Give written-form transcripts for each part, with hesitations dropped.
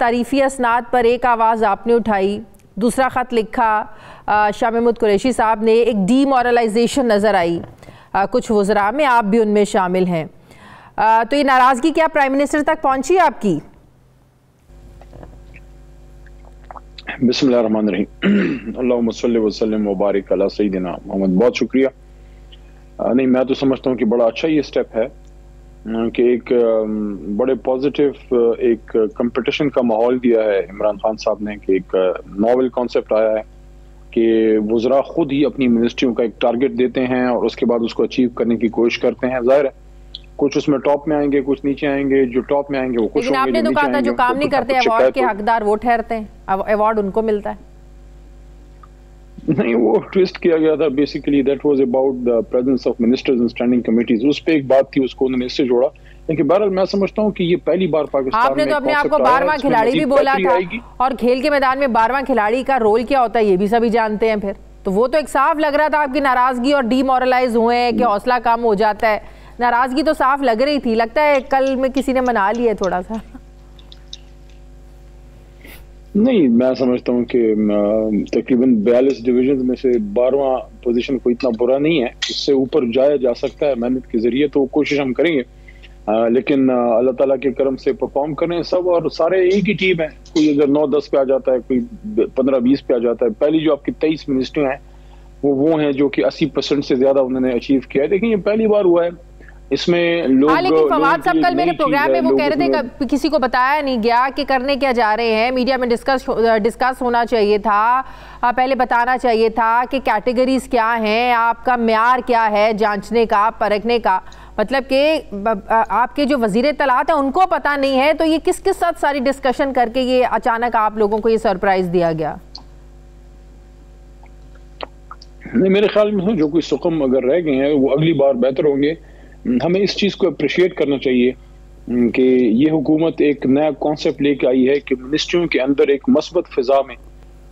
तारीफी असनाद पर एक आवाज़ आपने उठाई, दूसरा ख़त लिखा शाह महमूद कुरैशी साहब ने, एक डीमोरलाइजेशन नज़र आई कुछ वज़रा में, आप भी उनमें शामिल हैं। तो ये नाराज़गी क्या प्राइम मिनिस्टर तक पहुंची आपकी? बिस्मिल्लाहिर्रहमानिर्रहीम, अल्लाहुम्मा सल्ली व सल्लिम व बारिक अला सय्यिदिना मोहम्मद। बहुत शुक्रिया। नहीं, मैं तो समझता हूँ कि बड़ा अच्छा ये स्टेप है कि एक बड़े पॉजिटिव एक कंपटीशन का माहौल दिया है इमरान खान साहब ने, कि एक नॉवेल कॉन्सेप्ट आया है कि वज़रा खुद ही अपनी मिनिस्ट्रियों का एक टारगेट देते हैं और उसके बाद उसको अचीव करने की कोशिश करते हैं। जाहिर है कुछ उसमें टॉप में आएंगे, कुछ नीचे आएंगे। जो टॉप में आएंगे वो खुश होंगे, आपने तो कहा था जो काम नहीं करते अवार्ड के हकदार वो ठहरते हैं, अब अवार्ड उनको मिलता है। नहीं, वो ट्विस्ट किया गया था। Basically that was about the presence of ministers in standing committees. उस पे एक बात थी, उसको उन्होंने इससे जोड़ा। लेकिन बहरहाल मैं समझता हूँ कि ये पहली बार पाकिस्तान में, आपने तो अपने आप को 12वां खिलाड़ी भी बोला था, और खेल के मैदान में 12वां खिलाड़ी का रोल क्या होता है ये भी सभी जानते हैं। फिर तो वो तो एक साफ लग रहा था आपकी नाराजगी और डीमोरलाइज हुए हैं कि हौसला कम हो जाता है। नाराजगी तो साफ लग रही थी, लगता है कल में किसी ने मना लिया थोड़ा सा। नहीं, मैं समझता हूँ कि तकरीबन 42 डिवीजन में से 12वां पोजीशन कोई इतना बुरा नहीं है, इससे ऊपर जाया जा सकता है मेहनत के जरिए, तो कोशिश हम करेंगे। लेकिन अल्लाह ताला के करम से परफॉर्म करें सब, और सारे एक ही टीम है। कोई अगर 9-10 पे आ जाता है, कोई 15-20 पे आ जाता है। पहली जो आपकी 23 मिनिस्ट्री हैं वो हैं जो कि 80% से ज्यादा उन्होंने अचीव किया है। देखिए ये पहली बार हुआ है इसमें लोग। लेकिन फवाद साहब कल मेरे प्रोग्राम में वो कह रहे थे किसी को बताया नहीं गया कि करने क्या जा रहे हैं, मीडिया में डिस्कस होना चाहिए था, पहले बताना चाहिए था कि कैटेगरीज क्या हैं, आपका म्यार क्या है जांचने का, परखने का। मतलब कि आपके जो वजीर इत्तलात हैं उनको पता नहीं है, तो ये किस साथ सारी डिस्कशन करके ये अचानक आप लोगों को ये सरप्राइज दिया गया? नहीं, मेरे ख्याल में जो कोई सुकम अगर रह गए हैं वो अगली बार बेहतर होंगे। हमें इस चीज़ को अप्रिशिएट करना चाहिए कि ये हुकूमत एक नया कॉन्सेप्ट लेके आई है कि मिनिस्ट्रियों के अंदर एक मस्बत फिजा में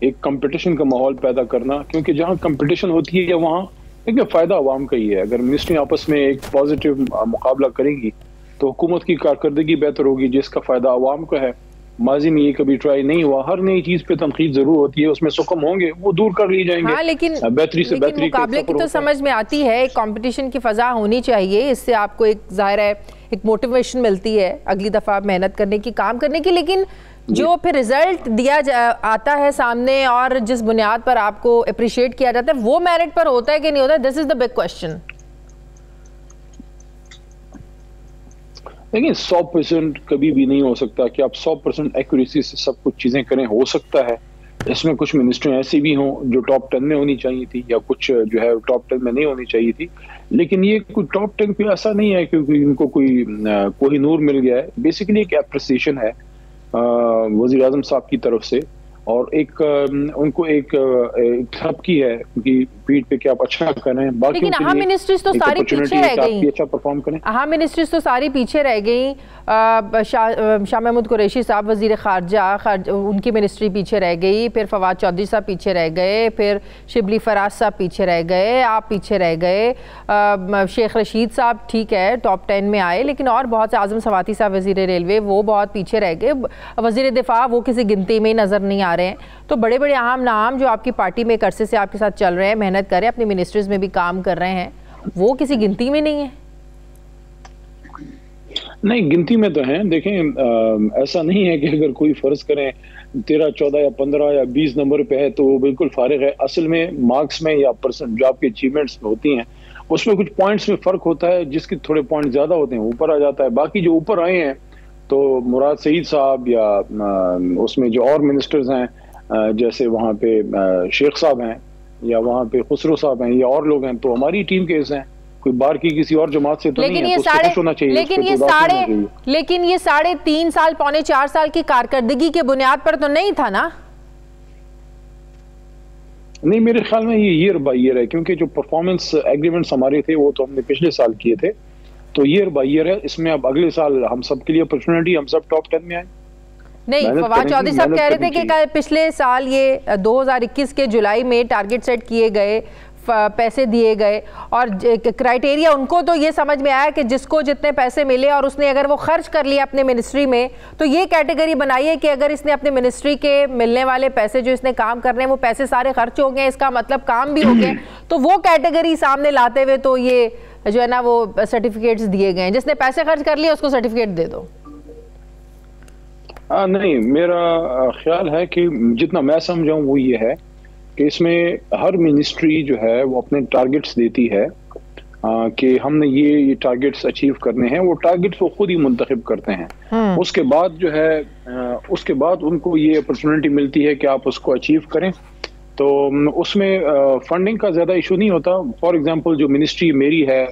एक कंपटीशन का माहौल पैदा करना, क्योंकि जहाँ कंपटीशन होती है वहाँ एक फ़ायदा आवाम का ही है। अगर मिनिस्ट्री आपस में एक पॉजिटिव मुकाबला करेगी तो हुकूमत की कारकर्दगी बेहतर होगी, जिसका फ़ायदा आवाम को है। माजी में ये कभी ट्राई नहीं हुआ। हर नई चीज पे तनकीद जरूर होती है, उसमें सुकम होंगे वो दूर कर ली जाएंगे। हाँ, लेकिन बेहतरी से बेहतरी मुकाबले की तो समझ में आती है, एक कंपटीशन की फजा होनी चाहिए, इससे आपको एक जाहिर है एक मोटिवेशन मिलती है अगली दफा मेहनत करने की, काम करने की। लेकिन जो फिर रिजल्ट दिया आता है सामने और जिस बुनियाद पर आपको अप्रिशिएट किया जाता है वो मेरिट पर होता है कि नहीं होता? This is the big question. देखिए 100% कभी भी नहीं हो सकता कि आप 100% एक्यूरेसी से सब कुछ चीजें करें। हो सकता है इसमें कुछ मिनिस्ट्री ऐसी भी हों जो टॉप 10 में होनी चाहिए थी, या कुछ जो है टॉप 10 में नहीं होनी चाहिए थी। लेकिन ये कोई टॉप 10 पे ऐसा नहीं है क्योंकि इनको कोई नूर मिल गया है। बेसिकली एक एप्रिसिएशन है वजीर आजम साहब की तरफ से, और एक उनको एक थपकी है उनकी पीठ पे कि आप अच्छा करें। बाकी लेकिन अहम मिनिस्ट्रीज तो सारी पीछे रह गई, अच्छा परफॉर्म करें। अहम मिनिस्ट्रीज तो सारी पीछे रह गई। शाह महमूद कुरैशी साहब वजीर खारजा उनकी मिनिस्ट्री पीछे रह गई, फिर फवाद चौधरी साहब पीछे रह गए, फिर शिबली फराज साहब पीछे रह गए, आप पीछे रह गए, शेख रशीद साहब ठीक है टॉप 10 में आए, लेकिन और बहुत से, आजम सवाती साहब वजीर रेलवे वो बहुत पीछे रह गए, वजीर दिफा वो किसी गिनती में नजर नहीं आ रहे हैं। तो बड़े बड़े अहम नाम जो आपकी पार्टी में एक अरसे से आपके साथ चल रहे हैं, मेहनत कर रहे हैं, अपनी मिनिस्ट्रीज में भी काम कर रहे हैं, वो किसी गिनती में नहीं है। नहीं, गिनती में तो हैं। देखें ऐसा नहीं है कि अगर कोई फर्ज करें 13, 14 या 15 या 20 नंबर पे है तो वो बिल्कुल फारिग है। असल में मार्क्स में या परसेंट जो आपकी अचीवमेंट्स में होती हैं उसमें कुछ पॉइंट्स में फर्क होता है, जिसके थोड़े पॉइंट ज्यादा होते हैं ऊपर आ जाता है। बाकी जो ऊपर आए हैं तो मुराद सईद साहब या उसमें जो और मिनिस्टर्स हैं जैसे वहाँ पे शेख साहब हैं या वहाँ पे खुसरो साहब हैं या और लोग हैं, तो हमारी टीम के हिस्से हैं, कोई बाहर की किसी और जमात से तो नहीं है। तो लेकिन ये 3.5 साल पौने 4 साल की कारकर्दगी के बुनियाद पर तो नहीं था ना? नहीं, मेरे ख्याल में ये ईयर बाय ईयर है, क्योंकि जो परफॉर्मेंस एग्रीमेंट्स हमारे थे वो तो हमने पिछले साल किए थे, तो ईयर बाय ईयर है। इसमें अब अगले साल हम सब के लिए अपॉर्चुनिटी, हम सब टॉप 10 में आए। नहीं, फवाद चौधरी साहब कह रहे थे कि पिछले साल ये 2021 के जुलाई में टारगेट सेट किए गए पैसे दिए गए और क्राइटेरिया उनको तो ये समझ में आया कि जिसको जितने पैसे मिले और उसने अगर वो खर्च कर लिया अपने मिनिस्ट्री में, तो ये कैटेगरी बनाई है कि अगर इसने अपने मिनिस्ट्री के मिलने वाले पैसे जो इसने काम करने हैं वो पैसे सारे खर्च हो गए, इसका मतलब काम भी हो गया, तो वो कैटेगरी सामने लाते हुए तो ये जो है ना वो सर्टिफिकेट्स दिए गए हैं। जिसने पैसे खर्च कर लिए उसको सर्टिफिकेट दे दो। नहीं, मेरा ख्याल है कि जितना मैं समझाऊं वो ये है कि इसमें हर मिनिस्ट्री जो है वो अपने टारगेट्स देती है कि हमने ये टारगेट्स अचीव करने हैं। वो टारगेट्स वो खुद ही मुंतखब करते हैं। उसके बाद जो है उसके बाद उनको ये अपॉर्चुनिटी मिलती है कि आप उसको अचीव करें। तो उसमें फंडिंग का ज़्यादा इशू नहीं होता। फॉर एग्जांपल जो मिनिस्ट्री मेरी है,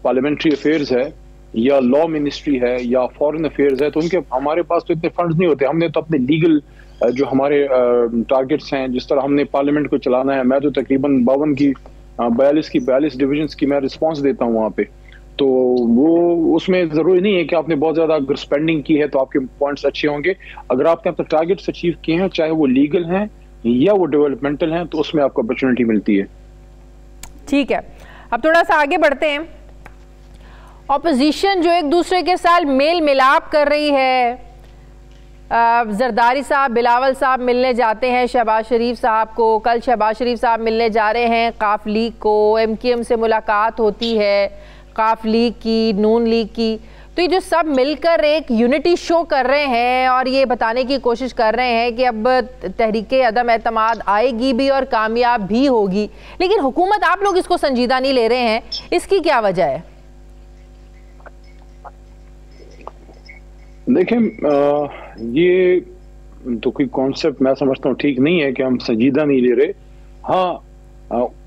पार्लियामेंट्री अफेयर्स है या लॉ मिनिस्ट्री है या फॉरेन अफेयर्स है, तो उनके हमारे पास तो इतने फंड्स नहीं होते। हमने तो अपने लीगल जो हमारे टारगेट्स हैं, जिस तरह हमने पार्लियामेंट को चलाना है, मैं तो तकरीबन 42 डिविजन्स की मैं रिस्पांस देता हूँ वहाँ पे। तो वो उसमें ज़रूरी नहीं है कि आपने बहुत ज़्यादा अगर स्पेंडिंग की है तो आपके पॉइंट्स अच्छे होंगे। अगर आपने अपने टारगेट्स अचीव किए हैं, चाहे वो लीगल हैं या वो डेवलपमेंटल हैं, तो उसमें आपको अपॉर्चुनिटी मिलती है। ठीक है, अब थोड़ा सा आगे बढ़ते हैं। ऑपोजिशन जो एक दूसरे के साथ मेल मिलाप कर रही है, जरदारी साहब बिलावल साहब मिलने जाते हैं शहबाज शरीफ साहब को, कल शहबाज शरीफ साहब मिलने जा रहे हैं काफ लीग को, MKM से मुलाकात होती है, काफ लीग की, नून लीग की। तो ये जो सब मिलकर एक यूनिटी शो कर रहे हैं और ये बताने की कोशिश कर रहे हैं कि अब तहरीके अदम एतमाद आएगी भी और कामयाब भी होगी, लेकिन हुकूमत आप लोग इसको संजीदा नहीं ले रहे हैं, इसकी क्या वजह है? देखें, ये तो कोई कॉन्सेप्ट मैं समझता हूँ ठीक नहीं है कि हम संजीदा नहीं ले रहे। हाँ,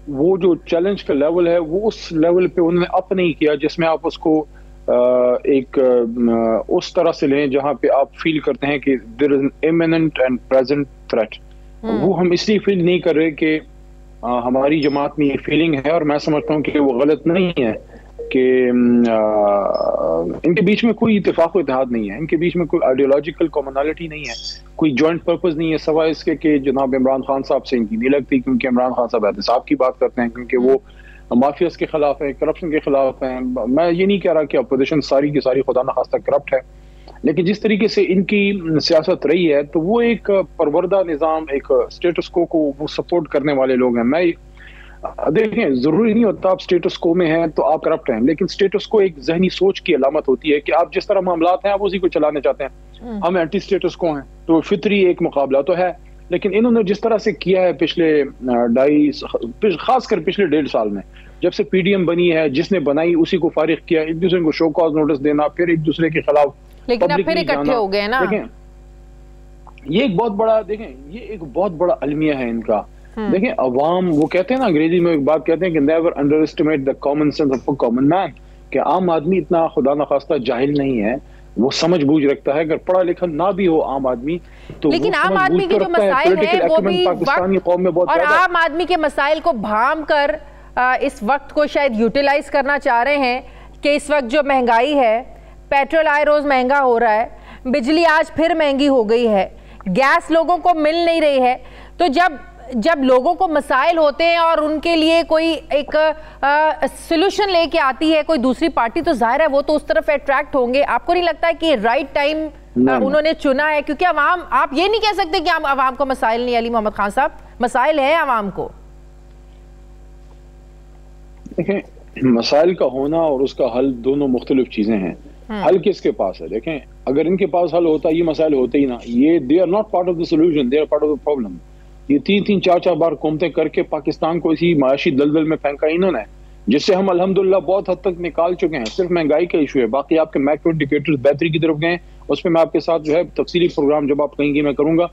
वो जो चैलेंज का लेवल है वो उस लेवल पे उन्होंने अप नहीं किया जिसमें आप उसको एक उस तरह से लें जहाँ पे आप फील करते हैं कि there is an imminent and present threat. वो हम इसलिए फील नहीं कर रहे कि हमारी जमात में ये फीलिंग है, और मैं समझता हूँ कि वो गलत नहीं है कि इनके बीच में कोई इत्तेफाक इत्तेहाद नहीं है, इनके बीच में कोई आइडियोलॉजिकल कॉमनैलिटी नहीं है, कोई जॉइंट पर्पस नहीं है, सवाए इसके कि जनाब इमरान खान साहब से इनकी नहीं लगती, क्योंकि इमरान खान साहब एहतसाब की बात करते हैं, क्योंकि वो माफियाज के खिलाफ है, करप्शन के खिलाफ हैं। मैं ये नहीं कह रहा कि अपोजिशन सारी की सारी खुदा न खास्ता करप्ट है, लेकिन जिस तरीके से इनकी सियासत रही है तो वो एक परवरदा निज़ाम, एक स्टेटस को वो सपोर्ट करने वाले लोग हैं। मैं देखें, जरूरी नहीं होता आप स्टेटस को में हैं तो आप करप्ट हैं, लेकिन स्टेटस को एक जहनी सोच की अलामत होती है कि आप जिस तरह मामलात हैं आप उसी को चलाने चाहते हैं। हम एंटी स्टेटस को हैं तो फितरी एक मुकाबला तो है, लेकिन इन्होंने जिस तरह से किया है पिछले खासकर पिछले 1.5 साल में, जब से PDM बनी है, जिसने बनाई उसी को फारिग किया, एक दूसरे को शो कॉज नोटिस देना, फिर एक दूसरे के खिलाफ, लेकिन अब फिर इकट्ठे हो गए ना। देखें, ये एक बहुत बड़ा ये एक बहुत बड़ा अलमिया है इनका। देखें, अवाम, वो कहते हैं ना, अंग्रेजी में एक बात कहते हैं कि never under estimate the common sense of a common man, कि आम आदमी इतना खुदा न खास्ता जाहिल नहीं है, वो समझ बूझ रखता है। अगर पढ़ा लिखा ना भी हो आम आदमी तो लेकिन आम आदमी के जो मसाइल हैं वो भी पाकिस्तानी कौम में बहुत, और आम आदमी के मसाइल को भाम कर इस वक्त को शायद यूटिलाइज करना चाह रहे हैं कि इस वक्त जो महंगाई है, पेट्रोल आए रोज महंगा हो रहा है, बिजली आज फिर महंगी हो गई है, गैस लोगों को मिल नहीं रही है। तो जब लोगों को मसाइल होते हैं और उनके लिए कोई एक सोल्यूशन लेके आती है कोई दूसरी पार्टी, तो जाहिर है वो तो उस तरफ अट्रैक्ट होंगे। आपको नहीं लगता है कि राइट टाइम उन्होंने चुना है? क्योंकि अवाम, आप ये नहीं कह सकते कि अवाम को मसाइल नहीं। अली मोहम्मद खान साहब, मसाइल है अवाम को। देखें, मसाइल का होना और उसका हल दोनों मुख्तलिफ चीजें हैं। हल किसके पास है? देखें, अगर इनके पास हल होता, ये मसाइल होते ही ना। ये they are not part of the solution, they are part of the problem. ये 3-3, 4-4 बार हुकूमतें करके पाकिस्तान को इसी माशी दलदल में फेंका इन्होंने, जिससे हम अल्हम्दुलिल्लाह बहुत हद तक निकाल चुके हैं। सिर्फ महंगाई का इशू है, बाकी आपके मैक्रो इंडिकेटर्स बेहतरी की तरफ गए। उस पर मैं आपके साथ जो है तफसीली प्रोग्राम जब आप कहेंगे मैं करूंगा।